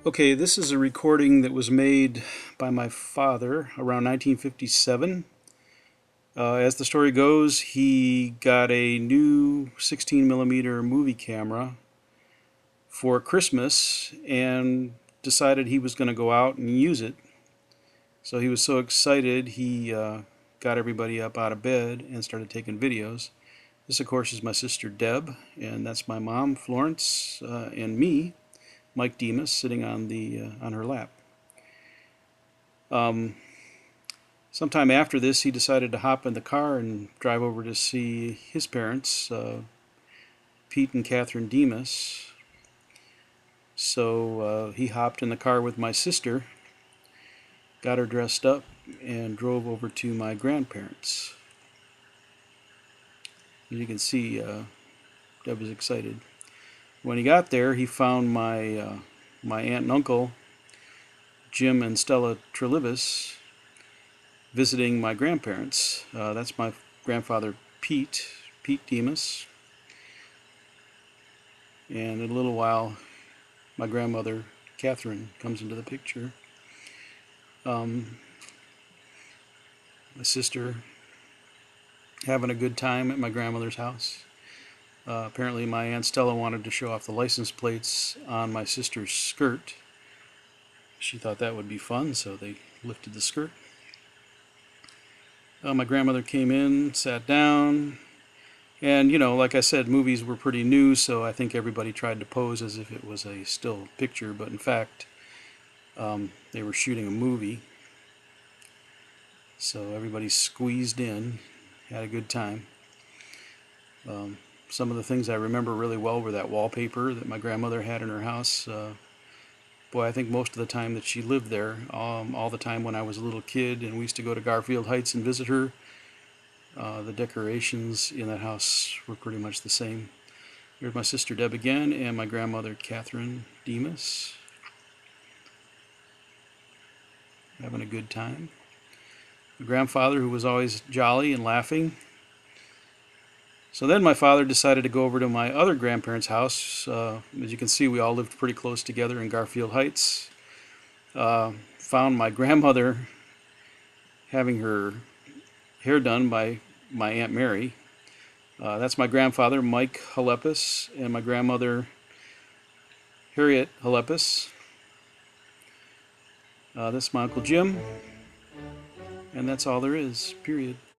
Okay, this is a recording that was made by my father around 1957. As the story goes, he got a new 16 millimeter movie camera for Christmas and decided he was going to go out and use it. So he was so excited he got everybody up out of bed and started taking videos. This, of course, is my sister Deb, and that's my mom Florence, and me, Mike Demas, sitting on her lap. Um, Sometime after this, he decided to hop in the car and drive over to see his parents, Pete and Catherine Demas. So he hopped in the car with my sister, got her dressed up, and drove over to my grandparents. As you can see, Deb was excited. When he got there, he found my aunt and uncle, Jim and Stella Trelivas, visiting my grandparents. That's my grandfather, Pete Demas. And in a little while, my grandmother, Catherine, comes into the picture. My sister having a good time at my grandmother's house. Apparently, my Aunt Stella wanted to show off the license plates on my sister's skirt. She thought that would be fun, so they lifted the skirt. My grandmother came in, sat down, and like I said, movies were pretty new, so I think everybody tried to pose as if it was a still picture, but in fact, they were shooting a movie. So everybody squeezed in, had a good time. Some of the things I remember really well were that wallpaper that my grandmother had in her house. Boy, I think most of the time that she lived there, all the time when I was a little kid and we used to go to Garfield Heights and visit her, the decorations in that house were pretty much the same. Here's my sister Deb again and my grandmother Catherine Demas, having a good time. My grandfather, who was always jolly and laughing. So then my father decided to go over to my other grandparents' house. As you can see, we all lived pretty close together in Garfield Heights. Found my grandmother having her hair done by my Aunt Mary. That's my grandfather, Mike Halepis, and my grandmother, Harriet Halepis. That's my Uncle Jim, and that's all there is, period.